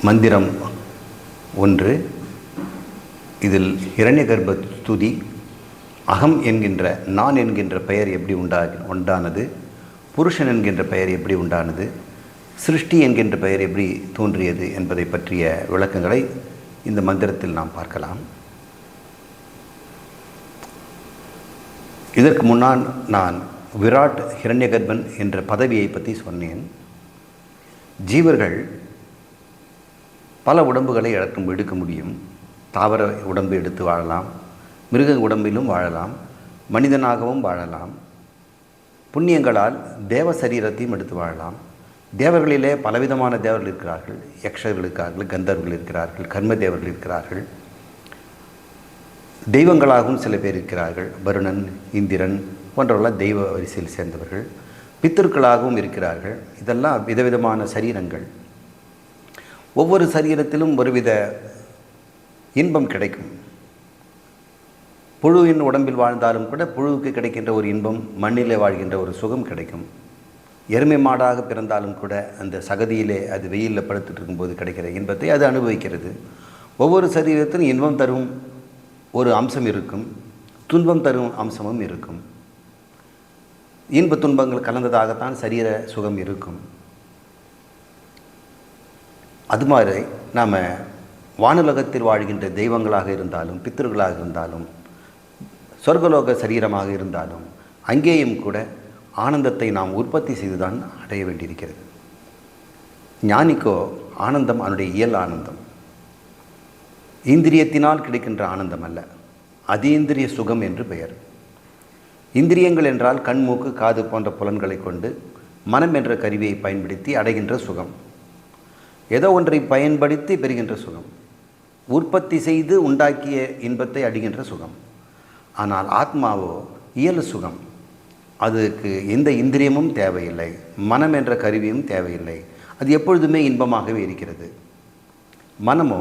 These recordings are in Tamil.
மந்திரம் 1. இதில் ஹிரண்யகர்ப்ப ஸ்துதி. அகம் என்கின்ற நான் என்கின்ற பெயர் எப்படி உண்டானது, புருஷன் என்கின்ற பெயர் எப்படி உண்டானது, சிருஷ்டி என்கின்ற பெயர் எப்படி தோன்றியது என்பதை பற்றிய விளக்கங்களை இந்த மந்திரத்தில் நாம் பார்க்கலாம். இதற்கு முன்னால் நான் விராட் ஹிரண்யகர்ப்பன் என்ற பதவியை பற்றி சொன்னேன். ஜீவர்கள் பல உடம்புகளை எடுக்க முடியும். தாவர உடம்பு எடுத்து வாழலாம், மிருக உடம்பிலும் வாழலாம், மனிதனாகவும் வாழலாம். புண்ணியங்களால் தேவ சரீரத்தையும் எடுத்து வாழலாம். தேவர்களிலே பலவிதமான தேவர்கள் இருக்கிறார்கள். யக்ஷர்கள் இருக்கிறார்கள், கந்தர்கள் இருக்கிறார்கள், கர்ம தேவர்கள் இருக்கிறார்கள். தெய்வங்களாகவும் சில பேர் இருக்கிறார்கள். வருணன், இந்திரன் போன்றவர்களாம் தெய்வ வரிசையில் சேர்ந்தவர்கள். பித்திருக்களாகவும் இருக்கிறார்கள். இதெல்லாம் விதவிதமான சரீரங்கள். ஒவ்வொரு சரீரத்திலும் ஒருவித இன்பம் கிடைக்கும். புழுவின் உடம்பில் வாழ்ந்தாலும் கூட புழுவுக்கு கிடைக்கின்ற ஒரு இன்பம், மண்ணிலே வாழ்கின்ற ஒரு சுகம் கிடைக்கும். எருமை மாடாக பிறந்தாலும் கூட அந்த சகதியிலே அது வெயிலில் படுத்துட்டு இருக்கும்போது கிடைக்கிற இன்பத்தை அது அனுபவிக்கிறது. ஒவ்வொரு சரீரத்திலும் இன்பம் தரும் ஒரு அம்சம் இருக்கும், துன்பம் தரும் அம்சமும் இருக்கும். இன்ப துன்பங்கள் கலந்ததாகத்தான் சரீர சுகம் இருக்கும். அது மாதிரி நாம் வானுலகத்தில் வாழ்கின்ற தெய்வங்களாக இருந்தாலும், பித்தர்களாக இருந்தாலும், சொர்க்கலோக சரீரமாக இருந்தாலும் அங்கேயும் கூட ஆனந்தத்தை நாம் உற்பத்தி செய்துதான் அடைய வேண்டியிருக்கிறது. ஞானிக்கோ ஆனந்தம் அவனுடைய இயல் ஆனந்தம், இந்திரியத்தினால் கிடைக்கின்ற ஆனந்தம் அல்ல. அதீந்திரிய சுகம் என்று பெயர். இந்திரியங்கள் என்றால் கண், மூக்கு, காது போன்ற புலன்களை கொண்டு மனம் என்ற கருவியை பயன்படுத்தி அடைகின்ற சுகம். ஏதோ ஒன்றை பயன்படுத்தி பெறுகின்ற சுகம், உற்பத்தி செய்து உண்டாக்கிய இன்பத்தை அடைகின்ற சுகம். ஆனால் ஆத்மாவோ இயல் சுகம். அதுக்கு எந்த இந்திரியமும் தேவையில்லை, மனம் என்ற கருவியும் தேவையில்லை. அது எப்பொழுதுமே இன்பமாகவே இருக்கிறது. மனமோ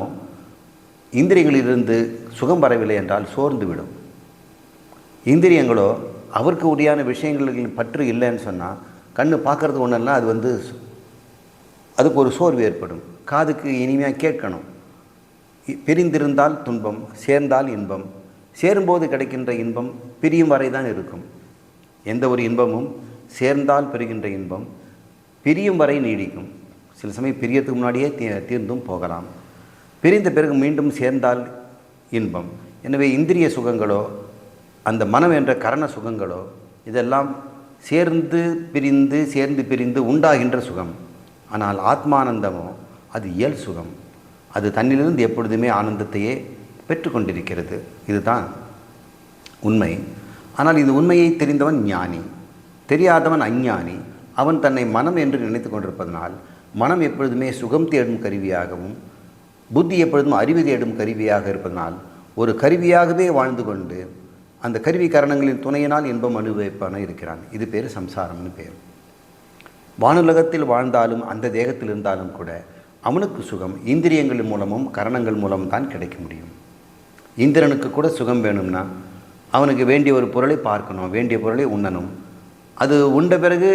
இந்திரியங்களிலிருந்து சுகம் வரவில்லை என்றால் சோர்ந்துவிடும். இந்திரியங்களோ அவருக்கு உரியான விஷயங்களில் பற்று இல்லைன்னு சொன்னால், கண்ணு பார்க்குறது ஒன்றெல்லாம் அது அதுக்கு ஒரு சோர்வு ஏற்படும். காதுக்கு இனிமையாக கேட்கணும். பிரிந்திருந்தால் துன்பம், சேர்ந்தால் இன்பம். சேரும்போது கிடைக்கின்ற இன்பம் பிரியும் வரை தான் இருக்கும். எந்த ஒரு இன்பமும் சேர்ந்தால் பெறுகின்ற இன்பம் பிரியும் வரை நீடிக்கும். சில சமயம் பிரியத்துக்கு முன்னாடியே தீர்ந்தும் போகலாம். பிரிந்த பிறகு மீண்டும் சேர்ந்தால் இன்பம். எனவே இந்திரிய சுகங்களோ அந்த மனம் என்ற கரண சுகங்களோ இதெல்லாம் சேர்ந்து பிரிந்து உண்டாகின்ற சுகம். ஆனால் ஆத்மானந்தமோ அது இயல் சுகம். அது தன்னிலிருந்து எப்பொழுதுமே ஆனந்தத்தையே பெற்றுக்கொண்டிருக்கிறது. இதுதான் உண்மை. ஆனால் இந்த உண்மையை தெரிந்தவன் ஞானி, தெரியாதவன் அஞ்ஞானி. அவன் தன்னை மனம் என்று நினைத்து கொண்டிருப்பதனால் மனம் எப்பொழுதுமே சுகம் தேடும் கருவியாகவும், புத்தி எப்பொழுதும் அறிவு தேடும் கருவியாக இருப்பதனால் ஒரு கருவியாகவே வாழ்ந்து கொண்டு அந்த கருவி கரணங்களின் துணையினால் இன்பம் அனுபவிப்பான இருக்கிறான். இது பேர் சம்சாரம்னு பேர். வானுலகத்தில் வாழ்ந்தாலும் அந்த தேகத்தில் இருந்தாலும் கூட அவனுக்கு சுகம் இந்திரியங்கள் மூலமும் கரணங்கள் மூலம் தான் கிடைக்க முடியும். இந்திரனுக்கு கூட சுகம் வேணும்னா அவனுக்கு வேண்டிய ஒரு பொருளை பார்க்கணும், வேண்டிய பொருளை உண்ணணும். அது உண்ட பிறகு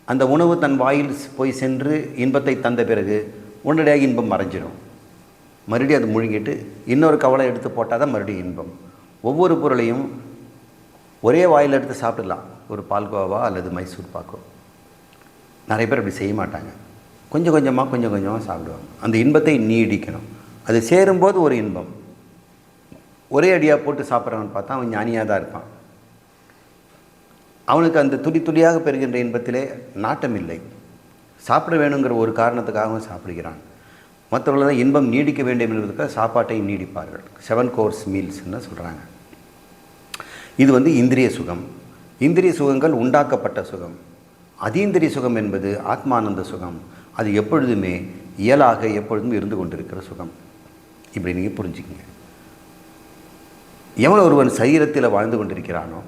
அந்த உணவு தன் வாயில் போய் சென்று இன்பத்தை தந்த பிறகு உடனடியாக இன்பம் மறைஞ்சிடும். மறுபடியும் அது முழுங்கிட்டு இன்னொரு கவலை எடுத்து போட்டால் தான் மறுபடியும் இன்பம். ஒவ்வொரு பொருளையும் ஒரே வாயில் எடுத்து சாப்பிடலாம். ஒரு பால்கோவா அல்லது மைசூர் பாக்கோ. நிறைய பேர் அப்படி செய்ய மாட்டாங்க. கொஞ்சம் கொஞ்சமாக சாப்பிடுவாங்க. அந்த இன்பத்தை நீடிக்கணும். அது சேரும்போது ஒரு இன்பம். ஒரே அடியாக போட்டு சாப்பிட்றவன் பார்த்தா அவன் ஞானியாக தான் இருப்பான். அவனுக்கு அந்த துளியாக பெறுகின்ற இன்பத்திலே நாட்டம் இல்லை. சாப்பிட வேணுங்கிற ஒரு காரணத்துக்காகவும் சாப்பிடுகிறான். மற்றவர்கள் தான் இன்பம் நீடிக்க வேண்டும் என்பதற்காக சாப்பாட்டை நீடிப்பார்கள். 7 course மீல்ஸ்ன்னு சொல்கிறாங்க. இது இந்திரிய சுகம். இந்திரிய சுகங்கள் உண்டாக்கப்பட்ட சுகம். அதீந்திரிய சுகம் என்பது ஆத்மானந்த சுகம். அது எப்பொழுதுமே இயலாக எப்பொழுதும் இருந்து கொண்டிருக்கிற சுகம். இப்படி நீங்கள் புரிஞ்சுக்கங்க. எவன் ஒருவன் சரீரத்தில் வாழ்ந்து கொண்டிருக்கிறானோ,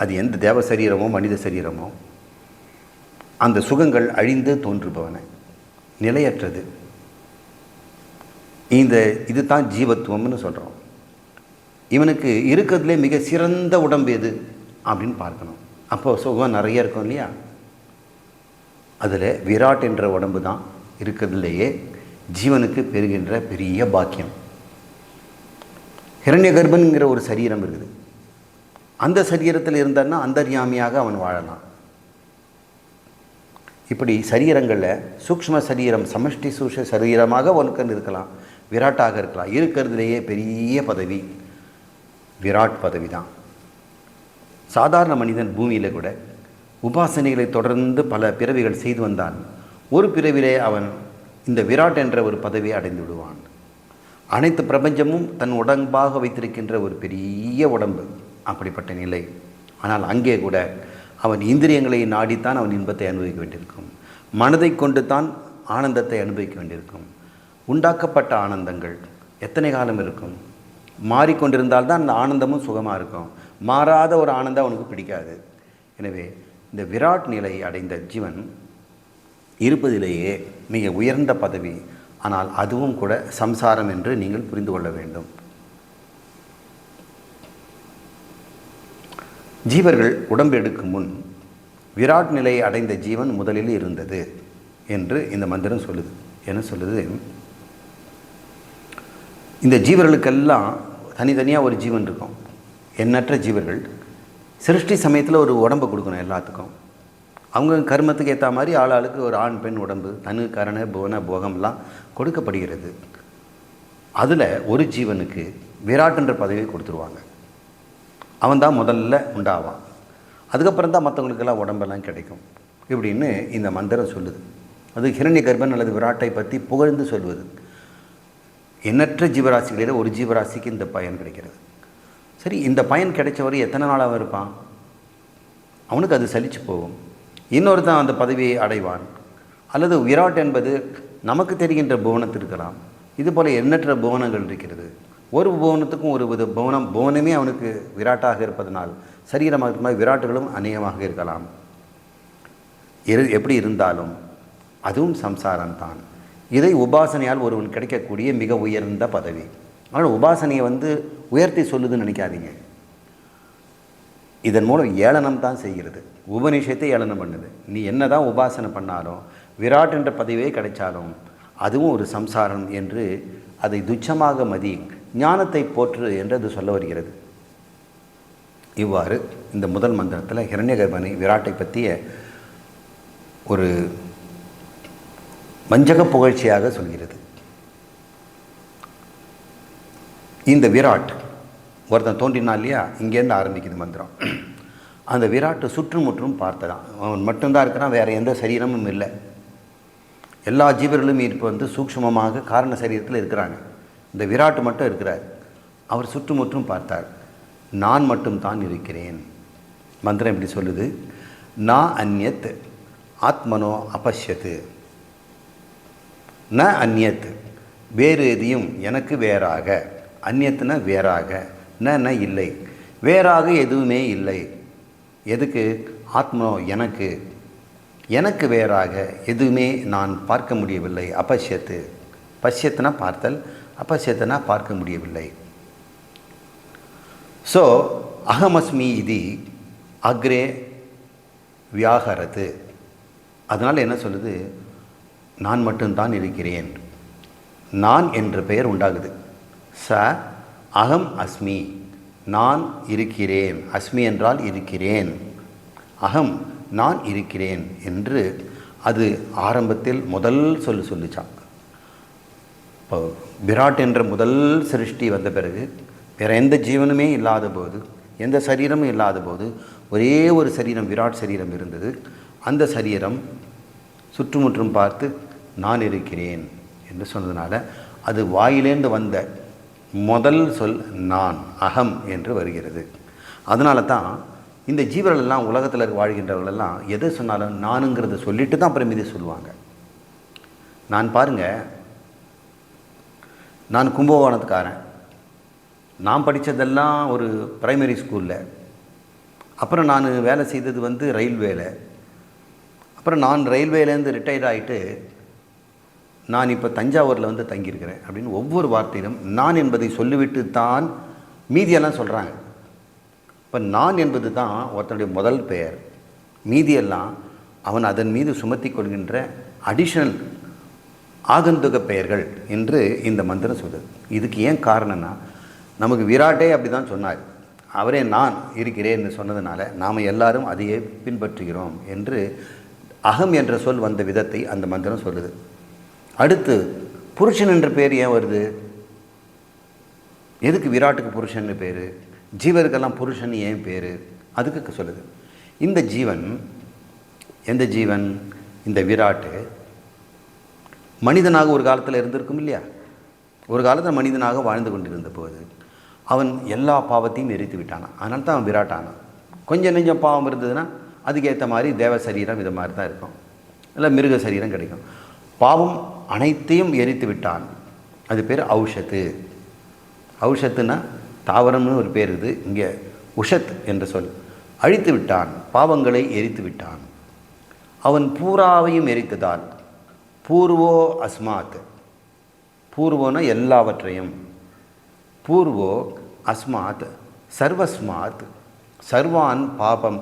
அது எந்த தேவ சரீரமோ மனித சரீரமோ, அந்த சுகங்கள் அழிந்து தோன்றுபவன, நிலையற்றது. இது தான் ஜீவத்துவம்னு சொல்கிறோம். இவனுக்கு இருக்கிறதுலே மிக சிறந்த உடம்பு எது அப்படின்னு பார்க்கணும். அப்போது சுகம் நிறைய இருக்கும் இல்லையா? அதில் விராட் என்ற உடம்பு தான் இருக்கிறதுலையே ஜீவனுக்கு பெறுகின்ற பெரிய பாக்கியம். ஹிரண்ய கர்ப்பன்கிற ஒரு சரீரம் இருக்குது. அந்த சரீரத்தில் இருந்தான்னா அந்தர்யாமியாக அவன் வாழலாம். இப்படி சரீரங்களில் சூக்ஷ்ம சரீரம் சமஷ்டி சூக்ஷ்ம சரீரமாக ஒன்று இருக்கலாம், விராட்டாக இருக்கலாம். இருக்கிறதுலேயே பெரிய பதவி விராட் பதவி தான். சாதாரண மனிதன் பூமியில் கூட உபாசனைகளை தொடர்ந்து பல பிறவிகள் செய்து வந்தான். ஒரு பிறவிலே அவன் இந்த விராட் என்ற ஒரு பதவியை அடைந்து விடுவான். அனைத்து பிரபஞ்சமும் தன் உடம்பாக வைத்திருக்கின்ற ஒரு பெரிய உடம்பு, அப்படிப்பட்ட நிலை. ஆனால் அங்கே கூட அவன் இந்திரியங்களை நாடித்தான் அவன் இன்பத்தை அனுபவிக்க வேண்டியிருக்கும். மனதை கொண்டு தான் ஆனந்தத்தை அனுபவிக்க வேண்டியிருக்கும். உண்டாக்கப்பட்ட ஆனந்தங்கள் எத்தனை காலம் இருக்கும்? மாறிக்கொண்டிருந்தால்தான் அந்த ஆனந்தமும் சுகமாக இருக்கும். மாறாத ஒரு ஆனந்தம் அவனுக்கு பிடிக்காது. எனவே இந்த விராட் நிலை அடைந்த ஜீவன் இருப்பதிலேயே மிக உயர்ந்த பதவி. ஆனால் அதுவும் கூட சம்சாரம் என்று நீங்கள் புரிந்து கொள்ள வேண்டும். ஜீவர்கள் உடம்பு எடுக்கும் முன் விராட் நிலையை அடைந்த ஜீவன் முதலில் இருந்தது என்று இந்த மந்திரம் சொல்லுது. என்ன சொல்லுது? இந்த ஜீவர்களுக்கெல்லாம் தனித்தனியாக ஒரு ஜீவன் இருக்கும். எண்ணற்ற ஜீவர்கள் சிருஷ்டி சமயத்தில் ஒரு உடம்பை கொடுக்கணும் எல்லாத்துக்கும். அவங்க கர்மத்துக்கு ஏற்ற மாதிரி ஆளாளுக்கு ஒரு ஆண் பெண் உடம்பு, தனு கரண புவன போகம்லாம் கொடுக்கப்படுகிறது. அதில் ஒரு ஜீவனுக்கு விராட்டுன்ற பதவியை கொடுத்துருவாங்க. அவன் தான் முதல்ல உண்டாவான். அதுக்கப்புறம் தான் மற்றவங்களுக்கெல்லாம் உடம்பெல்லாம் கிடைக்கும். இப்படின்னு இந்த மந்திரம் சொல்லுது. அது ஹிரண்ய கர்ப்பன் அல்லது விராட்டை பற்றி புகழ்ந்து சொல்வது. எண்ணற்ற ஜீவராசிகளில் ஒரு ஜீவராசிக்கு இந்த பயன் கிடைக்கிறது. சரி, இந்த பயன் கிடைச்சவரை எத்தனை நாளாக இருப்பான்? அவனுக்கு அது சலிச்சு போகும். இன்னொருத்தான் அந்த பதவியை அடைவான். அல்லது விராட் என்பது நமக்கு தெரிகின்ற புவனத்தில் இருக்கலாம். இதுபோல் எண்ணற்ற புவனங்கள் இருக்கிறது. ஒரு புவனத்துக்கும் ஒரு வித புவனமே அவனுக்கு விராட்டாக இருப்பதனால் சரீரமாக இருக்கும்போது விராட்டுகளும் அநேகமாக இருக்கலாம். எப்படி இருந்தாலும் அதுவும் சம்சாரம்தான். இதை உபாசனையால் ஒருவன் கிடைக்கக்கூடிய மிக உயர்ந்த பதவி. ஆனால் உபாசனையை உயர்த்தி சொல்லுதுன்னு நினைக்காதீங்க. இதன் மூலம் ஏளனம் தான் செய்கிறது. உபநிஷத்தை ஏளனம் பண்ணுது. நீ என்ன தான் உபாசனை பண்ணாலும் விராட் என்ற பதவியே கிடைச்சாலும் அதுவும் ஒரு சம்சாரம் என்று அதை துச்சமாக மதி, ஞானத்தை போற்று என்று அது சொல்ல வருகிறது. இவ்வாறு இந்த முதல் மந்திரத்தில் ஹிரண்ய கர்ப்பனை விராட்டை பற்றிய ஒரு வஞ்சக புகழ்ச்சியாக சொல்கிறது. இந்த விராட் ஒருத்தன் தோன்றினா இல்லையா, இங்கேருந்து ஆரம்பிக்குது மந்திரம். அந்த விராட்டு சுற்றுமுற்றும் பார்த்ததான். அவன் மட்டும்தான் இருக்கிறான், வேறு எந்த சரீரமும் இல்லை. எல்லா ஜீவர்களும் இப்போ சூக்ஷ்மமாக காரண சரீரத்தில் இருக்கிறாங்க. இந்த விராட்டு மட்டும் இருக்கிறார். அவர் சுற்றுமுற்றும் பார்த்தார். நான் மட்டும் தான் இருக்கிறேன். மந்திரம் எப்படி சொல்லுது? நா அந்யத் ஆத்மனோ அபஷ்யத்து. ந அந்யத், வேறு எதையும் எனக்கு வேறாக. அந்யத்துனா வேறாக, ந இல்லை, வேறாக எதுவுமே இல்லை. எதுக்கு? ஆத்மனோ எனக்கு, எனக்கு வேறாக எதுவுமே நான் பார்க்க முடியவில்லை. அபஷ்யத்து, பஷ்யத்துனா பார்த்தல், அபஷ்யத்துனா பார்க்க முடியவில்லை. ஸோ அகமஸ்மி இது அக்ரே வியாகரத்து. அதனால் என்ன சொல்லுது? நான் மட்டும்தான் இருக்கிறேன். நான் என்ற பெயர் உண்டாகுது. ச அகம் அஸ்மி, நான் இருக்கிறேன். அஸ்மி என்றால் இருக்கிறேன். அகம் நான் இருக்கிறேன் என்று அது ஆரம்பத்தில் முதல் சொல்லிச்சான். இப்போ விராட் என்ற முதல் சிருஷ்டி வந்த பிறகு வேறு எந்த ஜீவனுமே இல்லாத போது, எந்த சரீரமும் இல்லாத போது ஒரே ஒரு சரீரம், விராட் சரீரம் இருந்தது. அந்த சரீரம் சுற்றுமுற்றும் பார்த்து நான் இருக்கிறேன் என்று சொன்னதுனால அது வாயிலேந்து வந்த முதல் சொல் நான், அகம் என்று வருகிறது. அதனால தான் இந்த ஜீவர்களெல்லாம், உலகத்தில் வாழ்கின்றவர்களெல்லாம் எதை சொன்னாலும் நானுங்கிறத சொல்லிட்டு தான் அப்புறம் மீது சொல்லுவாங்க. நான் பாருங்கள், நான் கும்பகோணத்துக்காரன். நான் படித்ததெல்லாம் ஒரு பிரைமரி ஸ்கூலில். அப்புறம் நான் வேலை செய்தது ரயில்வேல. அப்புறம் நான் ரயில்வேலேருந்து ரிட்டையர்ட் ஆகிட்டு நான் இப்போ தஞ்சாவூரில் தங்கியிருக்கிறேன் அப்படின்னு ஒவ்வொரு வார்த்தையிலும் நான் என்பதை சொல்லிவிட்டு தான் மீதியெல்லாம் சொல்கிறாங்க. இப்போ நான் என்பது தான் ஒருத்தனுடைய முதல் பெயர். மீதியெல்லாம் அவன் அதன் மீது சுமத்தி கொள்கின்ற அடிஷ்னல் ஆகந்துக பெயர்கள் என்று இந்த மந்திரம் சொல்லுது. இதுக்கு ஏன் காரணம்னா, நமக்கு விராட்டே அப்படி தான் சொன்னார். அவரே நான் இருக்கிறேன் என்று சொன்னதுனால நாம் எல்லாரும் அதையே பின்பற்றுகிறோம் என்று அகம் என்ற சொல் வந்த விதத்தை அந்த மந்திரம் சொல்லுது. அடுத்து புருஷன் என்ற பேர் ஏன் வருது? எதுக்கு விராட்டுக்கு புருஷன் பேர்? ஜீவருக்கெல்லாம் புருஷன் ஏன் பேர்? அதுக்கு சொல்லுது. இந்த ஜீவன், எந்த ஜீவன்? இந்த விராட்டு மனிதனாக ஒரு காலத்தில் இருந்திருக்கும் இல்லையா? ஒரு காலத்தில் மனிதனாக வாழ்ந்து கொண்டிருந்த போது அவன் எல்லா பாவத்தையும் எரித்து விட்டானான். அதனால தான் அவன் விராட்டானான். கொஞ்சம் நெஞ்சம் பாவம் இருந்ததுன்னா அதுக்கேற்ற மாதிரி தேவ சரீரம் இது மாதிரி தான் இருக்கும், இல்லை மிருக சரீரம் கிடைக்கும். பாவம் அனைத்தையும் எரித்து விட்டான். அது பேர் ஔஷத்து. ஔஷத்துன்னா தாவரம்னு ஒரு பேர் இது. இங்கே உஷத் என்ற சொல். அழித்து விட்டான், பாவங்களை எரித்து விட்டான். அவன் பூராவையும் எரித்ததால் பூர்வோ அஸ்மாத், பூர்வோன எல்லாவற்றையும், பூர்வோ அஸ்மாத் சர்வஸ்மாத் சர்வான் பாபம்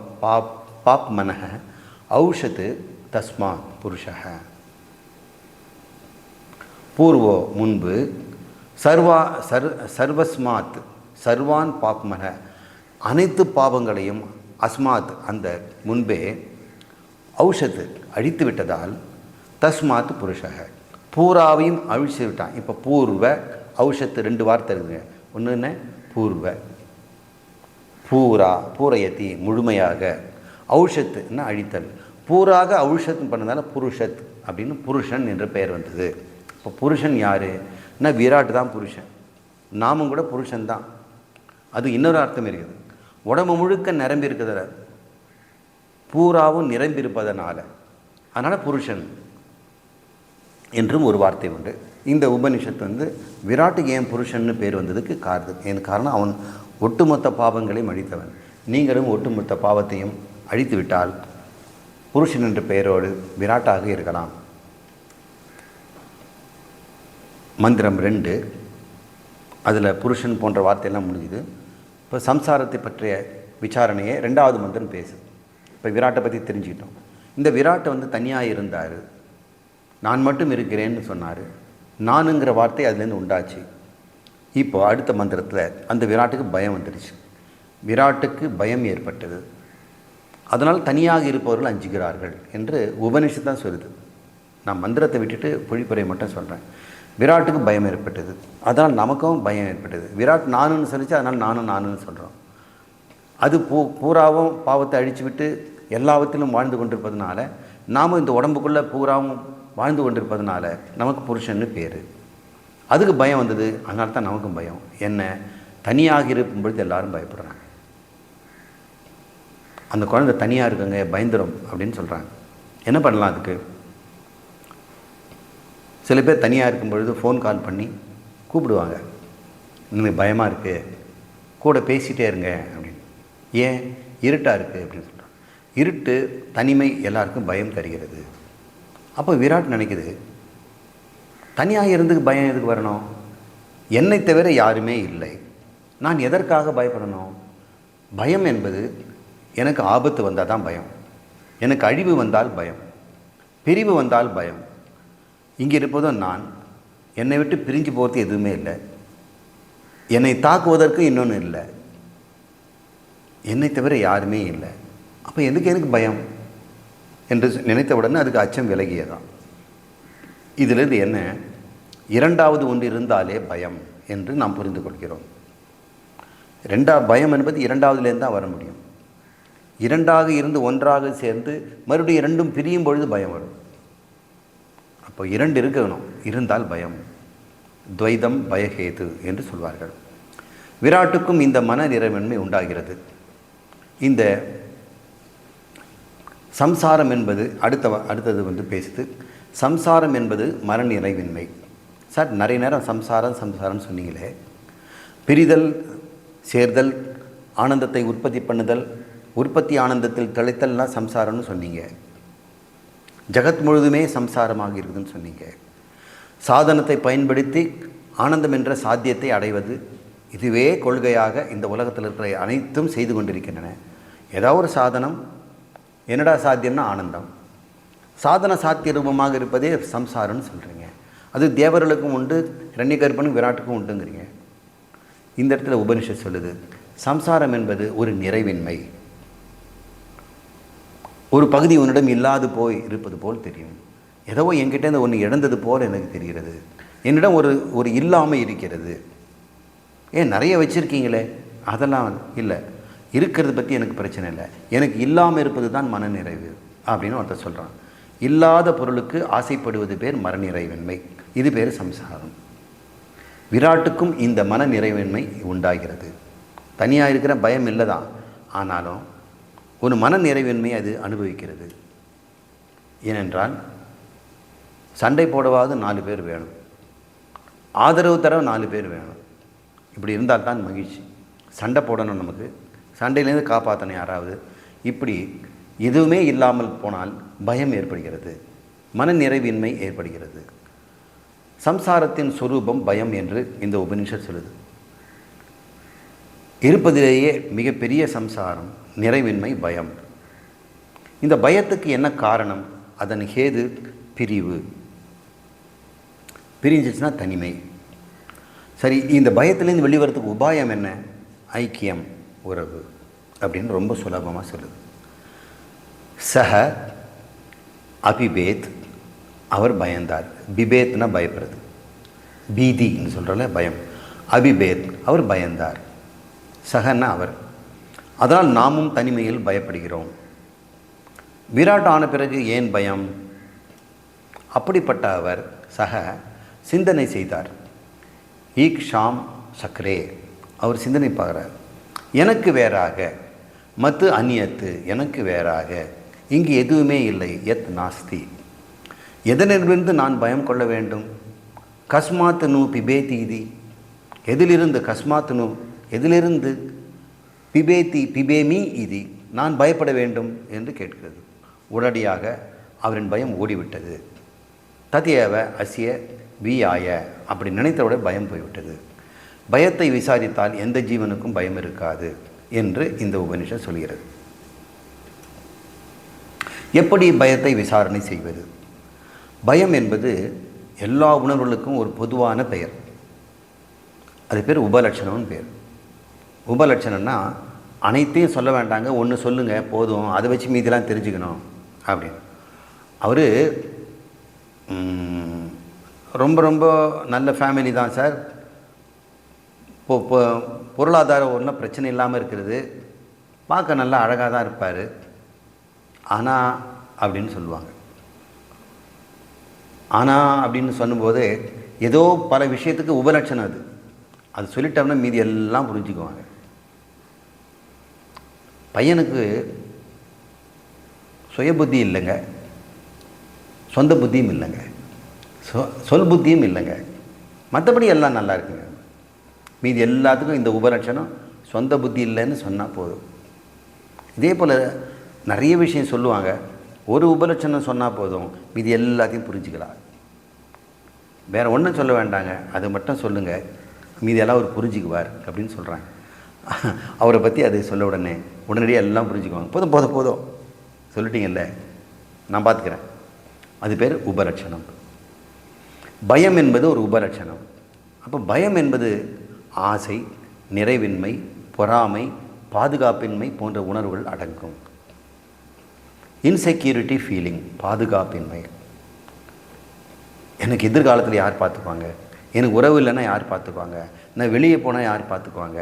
பாப்மனஹ ஔஷத்து தஸ்மாத் புருஷः. பூர்வோ முன்பு, சர்வஸ்மாத் சர்வான் பாப்மன அனைத்து பாவங்களையும், அஸ்மாத் அந்த முன்பே, ஔஷத்து அழித்து விட்டதால், தஸ்மாத் புருஷக பூராவையும் அழிச்சு விட்டான். இப்போ பூர்வ ஔஷத்து ரெண்டு வார்த்தை இருக்குங்க. ஒன்று என்ன? பூர்வ, பூரா பூரையத்தி முழுமையாக, ஔஷத்துன்னா அழித்தல். பூராக ஔஷத்துன்னு பண்ணதால புருஷத் அப்படின்னு புருஷன் என்ற பெயர் வந்தது. இப்போ புருஷன் யார்? விராட் தான் புருஷன். நாமும் கூட புருஷன் தான். அது இன்னொரு அர்த்தம் இருக்குது. உடம்பு முழுக்க நிரம்பி இருக்கிறத பூராவும் நிரம்பி இருப்பதனால, அதனால் புருஷன் என்றும் ஒரு வார்த்தை உண்டு. இந்த உபனிஷத்து விராட்டுக்கு ஏன் புருஷன்னு பேர் வந்ததுக்கு காரணம் அவன் ஒட்டுமொத்த பாவங்களையும் அழித்தவன். நீங்களும் ஒட்டுமொத்த பாவத்தையும் அழித்து விட்டால் புருஷன் என்ற பெயரோடு விராட்டாக இருக்கலாம். மந்திரம் 2, அதில் புருஷன் போன்ற வார்த்தையெல்லாம் முடிஞ்சுது. இப்போ சம்சாரத்தை பற்றிய விசாரணையை 2வது மந்திரம் பேசுது. இப்போ விராட்டை பற்றி தெரிஞ்சுக்கிட்டோம். இந்த விராட்டை தனியாக இருந்தார், நான் மட்டும் இருக்கிறேன்னு சொன்னார். நானுங்கிற வார்த்தை அதுலேருந்து உண்டாச்சு. இப்போ அடுத்த மந்திரத்தில் அந்த விராட்டுக்கு பயம் வந்துடுச்சு. விராட்டுக்கு பயம் ஏற்பட்டது. அதனால் தனியாக இருப்பவர்கள் அஞ்சுகிறார்கள் என்று உபனிஷத்து தான் சொல்லுது. நான் மந்திரத்தை விட்டுட்டு பொழிப்புரை மட்டும் சொல்கிறேன். விராட்டுக்கு பயம் ஏற்பட்டது, அதனால் நமக்கும் பயம் ஏற்பட்டது. விராட் நானுன்னு சொல்லிச்சு, அதனால் நானுன்னு சொல்கிறோம். அது பூராவும் பாவத்தை அழித்து விட்டு எல்லாவற்றிலும் வாழ்ந்து கொண்டிருப்பதுனால, நாம் இந்த உடம்புக்குள்ளே பூராவும் வாழ்ந்து கொண்டிருப்பதுனால நமக்கு புருஷன்னு பேர். அதுக்கு பயம் வந்தது, அதனால தான் நமக்கும் பயம். என்ன? தனியாக இருக்கும் பொழுது எல்லாரும் பயப்படுறாங்க. அந்த குழந்தை தனியாக இருக்குங்க, பயந்துரும் அப்படின்னு சொல்கிறாங்க. என்ன பண்ணலாம் அதுக்கு? சில பேர் தனியாக இருக்கும் பொழுது ஃபோன் கால் பண்ணி கூப்பிடுவாங்க. இன்னும் பயமாக இருக்குது, கூட பேசிகிட்டே இருங்க அப்படின்னு. ஏன்? இருட்டாக இருக்குது அப்படின்னு சொல்கிறாங்க. இருட்டு, தனிமை எல்லாருக்கும் பயம் தருகிறது. அப்போ விராட் நினைக்குது, தனியாக இருந்துக்கு பயம் எதுக்கு வரணும்? என்னை தவிர யாருமே இல்லை, நான் எதற்காக பயப்படணும்? பயம் என்பது எனக்கு ஆபத்து வந்தால் தான் பயம், எனக்கு அழிவு வந்தால் பயம், பிரிவு வந்தால் பயம். இங்கே இருப்பதும் நான், என்னை விட்டு பிரிஞ்சு போகிறது எதுவுமே இல்லை, என்னை தாக்குவதற்கு இன்னொன்று இல்லை, என்னை தவிர யாருமே இல்லை. அப்போ எனக்கு பயம் என்று நினைத்த உடனே அதுக்கு அச்சம் விலகியதான். இதிலிருந்து என்ன? 2வது ஒன்று இருந்தாலே பயம் என்று நாம் புரிந்து கொள்கிறோம். பயம் என்பது 2வதுலேருந்து தான் வர முடியும். 2ஆக இருந்து 1ஆக சேர்ந்து மறுபடியும் 2ம் பிரியும் பொழுது பயம் வரும். அப்போ 2 இருக்கணும், இருந்தால் பயம். துவைதம் பயஹேது என்று சொல்வார்கள். விராட்டுக்கும் இந்த மன நிறைவின்மை உண்டாகிறது. இந்த சம்சாரம் என்பது அடுத்தது பேசுது. சம்சாரம் என்பது மன நிறைவின்மை. சார், நிறைய நேரம் சம்சாரம் சொன்னீங்களே, பிரிதல், சேர்தல், ஆனந்தத்தை உற்பத்தி பண்ணுதல், உற்பத்தி ஆனந்தத்தில் திளைத்தல்னா சம்சாரம்னு சொன்னீங்க. ஜகத் முழுதுமே சம்சாரமாக இருக்குதுன்னு சொன்னீங்க. சாதனத்தை பயன்படுத்தி ஆனந்தம் என்ற சாத்தியத்தை அடைவது, இதுவே கொள்கையாக இந்த உலகத்தில் இருக்கிற அனைத்தும் செய்து கொண்டிருக்கின்றன. ஏதாவது ஒரு சாதனம், என்னடா சாத்தியம்னா ஆனந்தம். சாதன சாத்திய ரூபமாக இருப்பதே சம்சாரம்னு சொல்கிறீங்க. அது தேவர்களுக்கும் உண்டு, இரண்யகர்ப்பனும் விராட்டுக்கும் உண்டுங்கிறீங்க. இந்த இடத்துல உபனிஷத் சொல்லுது, சம்சாரம் என்பது ஒரு நிறைவின்மை. ஒரு பகுதி உன்னிடம் இல்லாது போய் இருப்பது போல் தெரியும். ஏதோ என்கிட்ட ஒன்று இழந்தது போல் எனக்கு தெரிகிறது. என்னிடம் ஒரு இல்லாமல் இருக்கிறது. ஏன் நிறைய வச்சுருக்கீங்களே, அதெல்லாம் இல்லை, இருக்கிறது பற்றி எனக்கு பிரச்சனை இல்லை, எனக்கு இல்லாமல் இருப்பது தான் மனநிறைவு அப்படின்னு ஒருத்தர் சொல்கிறான். இல்லாத பொருளுக்கு ஆசைப்படுவது பேர் மனநிறைவின்மை. இது பேர் சம்சாரம். விராட்டுக்கும் இந்த மன நிறைவின்மை உண்டாகிறது. தனியாக இருக்கிற பயம் இல்லை தான், ஆனாலும் ஒரு மன நிறைவின்மை அது அனுபவிக்கிறது. ஏனென்றால் சண்டை போடவாது 4 பேர் வேணும், ஆதரவு தர 4 பேர் வேணும். இப்படி இருந்தால் தான் மகிழ்ச்சி. சண்டை போடணும், நமக்கு சண்டையிலேருந்து காப்பாற்றணும் யாராவது. இப்படி எதுவுமே இல்லாமல் போனால் பயம் ஏற்படுகிறது, மன நிறைவின்மை ஏற்படுகிறது. சம்சாரத்தின் சொரூபம் பயம் என்று இந்த உபனிஷத் சொல்லுது. இருப்பதிலேயே மிகப்பெரிய சம்சாரம் நிறைவின்மை, பயம். இந்த பயத்துக்கு என்ன காரணம்? அதன் ஹேது பிரிவு. பிரிஞ்சிச்சுன்னா தனிமை. சரி, இந்த பயத்திலேருந்து வெளிவரத்துக்கு உபாயம் என்ன? ஐக்கியம், உறவு அப்படின்னு ரொம்ப சுலபமாக சொல்லுது. சஹ அபிபேத், அவர் பயந்தார். பிபேத்னா பயப்படுறது, பீதின்னு சொல்கிறல பயம். அபிபேத், அவர் பயந்தார். சஹன்னா அவர். அதனால் நாமும் தனிமையில் பயப்படுகிறோம். விராட் ஆன பிறகு ஏன் பயம்? அப்படிப்பட்ட அவர் சக சிந்தனை செய்தார். ஈக் ஷாம் சக்ரே, அவர் சிந்தனை பார்க்குறார். எனக்கு வேறாக, மத்து அந்நியத்து, எனக்கு வேறாக இங்கு எதுவுமே இல்லை. எத் நாஸ்தி, எதனிலிருந்து நான் பயம் கொள்ள வேண்டும்? கஸ்மாத் நு பிபேதி, எதிலிருந்து? கஸ்மாத் நு, எதிலிருந்து? பிபேதி பிபேமி இதி, நான் பயப்பட வேண்டும் என்று கேட்கிறது. உடனடியாக அவரின் பயம் ஓடிவிட்டது. ததியவ அசிய வியாய, அப்படி நினைத்தவுட பயம் போய்விட்டது. பயத்தை விசாரித்தால் எந்த ஜீவனுக்கும் பயம் இருக்காது என்று இந்த உபனிஷத் சொல்கிறது. எப்படி பயத்தை விசாரணை செய்வது? பயம் என்பது எல்லா உணர்வுகளுக்கும் ஒரு பொதுவான பெயர். அது பேர் உபலட்சணம்னு பேர். உபலட்சணம்னா அனைத்தையும் சொல்ல வேண்டாங்க, ஒன்று சொல்லுங்கள் போதும், அதை வச்சு மீதெல்லாம் தெரிஞ்சுக்கணும் அப்படின்னு. அவர் ரொம்ப ரொம்ப நல்ல ஃபேமிலி தான் சார், பொருளாதாரம் ஒன்றும் பிரச்சனை இல்லாமல் இருக்கிறது, பார்க்க நல்லா அழகாக தான் இருப்பார், ஆனால் அப்படின்னு சொல்லுவாங்க. ஆனால் அப்படின்னு சொல்லும்போது ஏதோ பல விஷயத்துக்கு உபலட்சணம் அது. அது சொல்லிட்டோம்னா மீதி எல்லாம் புரிஞ்சுக்குவாங்க. பையனுக்கு சுய புத்தி இல்லைங்க, சொந்த புத்தியும் இல்லைங்க, சொல் புத்தியும் இல்லைங்க, மற்றபடி எல்லாம் நல்லா இருக்குங்க. மீதி எல்லாத்துக்கும் இந்த உபலட்சணம் சொந்த புத்தி இல்லைன்னு சொன்னால் போதும். இதே போல் நிறைய விஷயம் சொல்லுவாங்க, ஒரு உபலட்சணம் சொன்னால் போதும், மீதி எல்லாத்தையும் புரிஞ்சுக்கலாம். வேறு ஒன்றும் சொல்ல வேண்டாங்க, அது மட்டும் சொல்லுங்கள், மீதி எல்லாம் அவர் புரிஞ்சுக்குவார் அப்படின்னு சொல்கிறாங்க. அவரை பற்றி அதை சொல்ல உடனடியாக எல்லாம் புரிஞ்சுக்குவாங்க. போதும் போதும் போதும் சொல்லிட்டீங்கல்ல, நான் பார்த்துக்கிறேன். அது பேர் உபலட்சணம். பயம் என்பது ஒரு உபலட்சணம். அப்போ பயம் என்பது ஆசை, நிறைவின்மை, பொறாமை, பாதுகாப்பின்மை போன்ற உணர்வுகள் அடங்கும். இன்செக்யூரிட்டி ஃபீலிங், பாதுகாப்பின்மை. எனக்கு எதிர்காலத்தில் யார் பார்த்துக்குவாங்க, எனக்கு உறவு இல்லைன்னா யார் பார்த்துக்குவாங்க, நான் வெளியே போனால் யார் பார்த்துக்குவாங்க,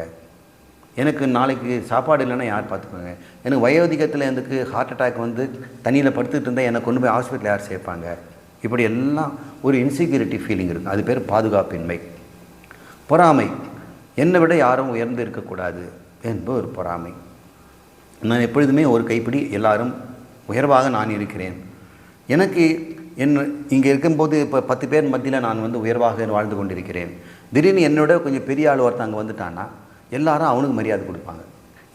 எனக்கு நாளைக்கு சாப்பாடு இல்லைன்னா யார் பார்த்துக்குவாங்க, எனக்கு வயோதிகத்தில் எனக்கு ஹார்ட் அட்டாக் வந்து தண்ணியில் படுத்துக்கிட்டு இருந்தால் எனக்கு கொண்டு போய் ஹாஸ்பிட்டலில் யார் சேர்ப்பாங்க, இப்படி எல்லாம் ஒரு இன்செக்யூரிட்டி ஃபீலிங் இருக்குது. அது பேர் பாதுகாப்பின்மை. பொறாமை, என்னை விட யாரும் உயர்ந்து இருக்கக்கூடாது என்பது ஒரு பொறாமை. நான் எப்பொழுதுமே ஒரு கைப்பிடி எல்லாரும் உயர்வாக நான் இருக்கிறேன், எனக்கு இங்கே இருக்கும்போது இப்போ 10 பேர் மத்தியில் நான் வந்து உயர்வாக வாழ்ந்து கொண்டிருக்கிறேன், திடீர்னு என்னோட கொஞ்சம் பெரிய ஆள் ஒருத்தங்க வந்துட்டான்னா எல்லாரும் அவனுக்கு மரியாதை கொடுப்பாங்க,